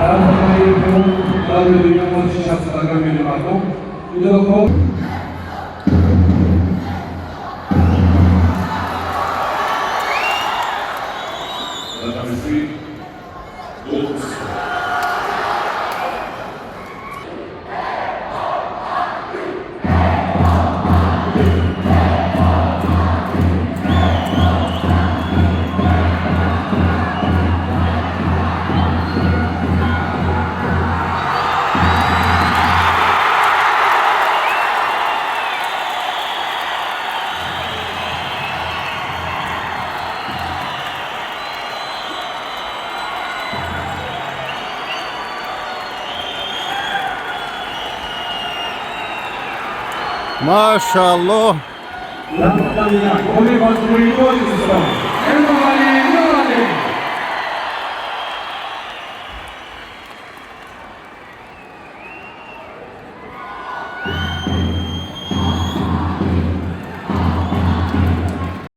Arantamari pun lalu dengan manusia seragam yang berlaku. Itu kau. Maşallah. La campagna come costruito